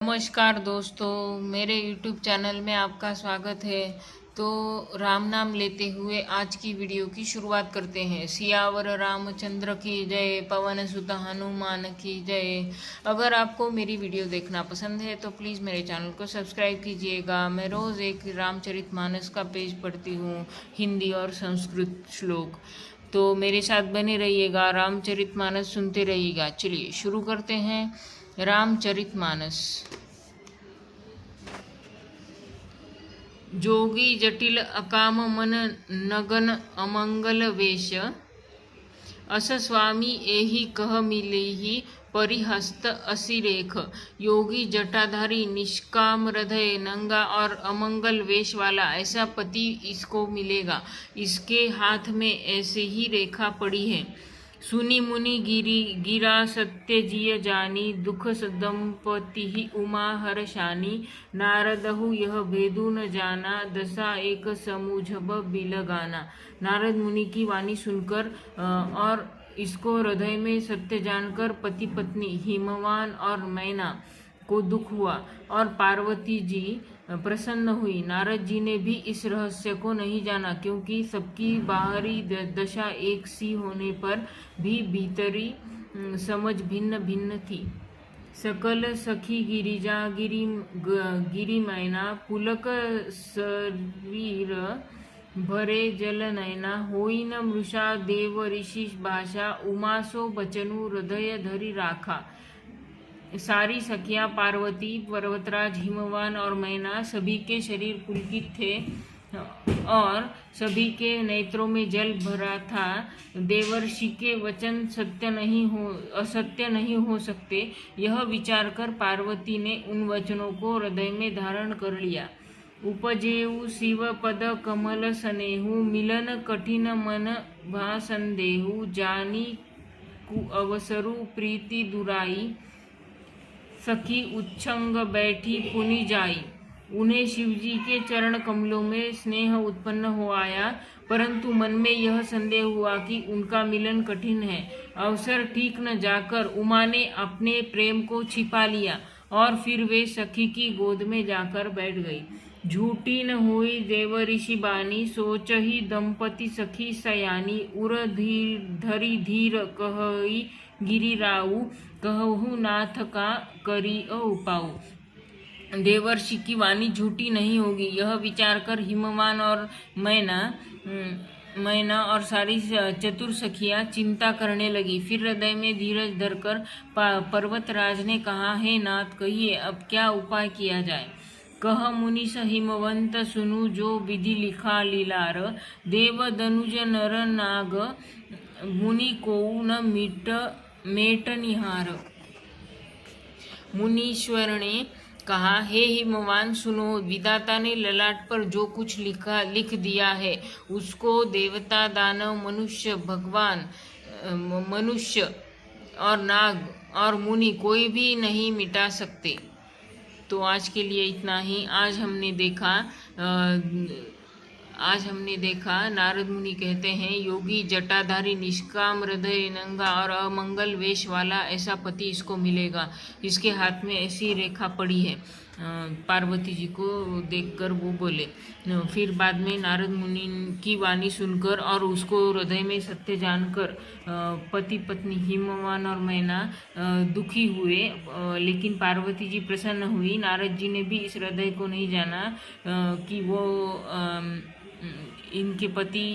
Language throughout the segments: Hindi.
नमस्कार दोस्तों, मेरे YouTube चैनल में आपका स्वागत है। तो राम नाम लेते हुए आज की वीडियो की शुरुआत करते हैं। सियावर रामचंद्र की जय, पवन सुत हनुमान की जय। अगर आपको मेरी वीडियो देखना पसंद है तो प्लीज़ मेरे चैनल को सब्सक्राइब कीजिएगा। मैं रोज़ एक रामचरितमानस का पेज पढ़ती हूँ, हिंदी और संस्कृत श्लोक। तो मेरे साथ बने रहिएगा, रामचरितमानस सुनते रहिएगा। चलिए शुरू करते हैं। रामचरितमानस। जोगी जटिल अकाम मन नगन अमंगल वेश, अस स्वामी एहि कह मिलेहि परिहस्त असिरेख। योगी जटाधारी निष्काम हृदय नंगा और अमंगल वेश वाला ऐसा पति इसको मिलेगा। इसके हाथ में ऐसे ही रेखा पड़ी है। सुनी मुनि गिरा सत्य जिय जानी, दुख दंपति उमा हर्षानी। नारदहु यह भेदु न जाना, दशा एक समूझब बिलगाना। नारद मुनि की वाणी सुनकर और इसको हृदय में सत्य जानकर पति पत्नी हिमवान और मैना को दुख हुआ और पार्वती जी प्रसन्न हुई। नारद जी ने भी इस रहस्य को नहीं जाना, क्योंकि सबकी बाहरी दशा एक सी होने पर भी भीतरी समझ भिन्न भिन्न थी। सकल सखी गिरिजा गिरी मैना, पुलक शरीर भरे जल नैना। होई न मृषा देव ऋषि भाषा, उमासो बचनु हृदय धरि राखा। सारी सखियां पार्वती, पर्वतराज, हिमवान और मैना सभी के शरीर पुलकित थे और सभी के नेत्रों में जल भरा था। देवर्षि के वचन असत्य नहीं हो सकते, यह विचार कर पार्वती ने उन वचनों को हृदय में धारण कर लिया। उपजेऊ शिव पद कमल सनेहु, मिलन कठिन मन भा संदेहु। जानी अवसरु प्रीति दुराई, सखी उच्छंग बैठी पुनि जाई। उन्हें शिवजी के चरण कमलों में स्नेह उत्पन्न हो आया, परंतु मन में यह संदेह हुआ कि उनका मिलन कठिन है। अवसर ठीक न जाकर उमा ने अपने प्रेम को छिपा लिया और फिर वे सखी की गोद में जाकर बैठ गई। झूठी न हुई देव ऋषि बानी, सोच ही दंपति सखी सयानी। उर धरी धीर कहई गिरिराऊ, कहु नाथ का करी उपाऊ। देवर्षि की वाणी झूठी नहीं होगी, यह विचार कर हिमवान और मैना और सारी चतुर सखियां चिंता करने लगी। फिर हृदय में धीरज धरकर पर्वतराज ने कहा, हे नाथ, कहिए अब क्या उपाय किया जाए। कह मुनीस हिमवंत सुनु, जो विधि लिखा लीलार। देव दनुज नर नाग, मुनि को न मेट निहार। मुनीश्वर ने कहा, हे हिमवान सुनो, विधाता ने ललाट पर जो कुछ लिख दिया है उसको देवता, दानव, मनुष्य, भगवान, मनुष्य और नाग और मुनि कोई भी नहीं मिटा सकते। तो आज के लिए इतना ही। आज हमने देखा नारद मुनि कहते हैं, योगी जटाधारी निष्काम हृदय नंगा और अमंगल वेश वाला ऐसा पति इसको मिलेगा। इसके हाथ में ऐसी रेखा पड़ी है। पार्वती जी को देखकर वो बोले। फिर बाद में नारद मुनि की वाणी सुनकर और उसको हृदय में सत्य जानकर पति पत्नी हिमवान और मैना दुखी हुए, लेकिन पार्वती जी प्रसन्न हुई। नारद जी ने भी इस हृदय को नहीं जाना कि वो इनके पति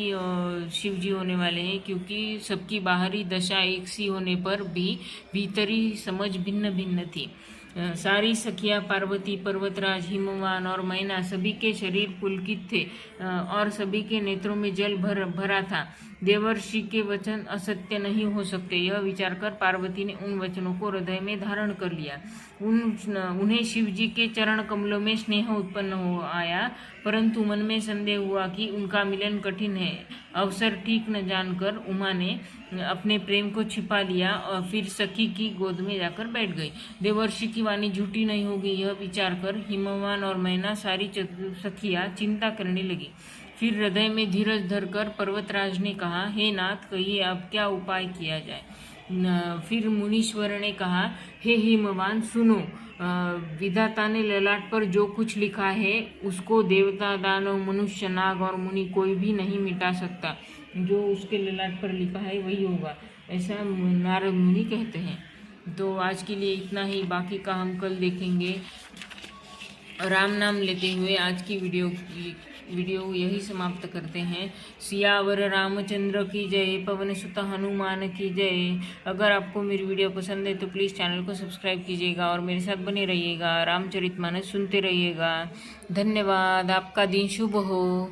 शिव जी होने वाले हैं, क्योंकि सबकी बाहरी दशा एक सी होने पर भी भीतरी समझ भिन्न भिन्न थी। सारी सखियां पार्वती, पर्वतराज, हिमवान और मैना सभी के शरीर पुलकित थे और सभी के नेत्रों में जल भरा था। देवर्षि के वचन असत्य नहीं हो सकते, यह विचार कर पार्वती ने उन वचनों को हृदय में धारण कर लिया। उन्हें शिवजी के चरण कमलों में स्नेह उत्पन्न हो आया, परंतु मन में संदेह हुआ कि उनका मिलन कठिन है। अवसर ठीक न जानकर उमा ने अपने प्रेम को छिपा लिया और फिर सखी की गोद में जाकर बैठ गई। देवर्षि की वाणी झूठी नहीं होगी, यह विचार कर हिमवान और मैना सारी सखियां चिंता करने लगी। फिर हृदय में धीरज धरकर पर्वतराज ने कहा, हे नाथ, कहिए अब क्या उपाय किया जाए। फिर मुनीश्वर ने कहा, हे हिमवान सुनो, विधाता ने ललाट पर जो कुछ लिखा है उसको देवता, दानव, मनुष्य, नाग और मुनि कोई भी नहीं मिटा सकता। जो उसके ललाट पर लिखा है वही होगा, ऐसा नारद मुनि कहते हैं। तो आज के लिए इतना ही, बाकी का हम कल देखेंगे। राम नाम लेते हुए आज की वीडियो यही समाप्त करते हैं। सियावर रामचंद्र की जय, पवन सुत हनुमान की जय। अगर आपको मेरी वीडियो पसंद है तो प्लीज़ चैनल को सब्सक्राइब कीजिएगा और मेरे साथ बने रहिएगा, रामचरितमानस सुनते रहिएगा। धन्यवाद। आपका दिन शुभ हो।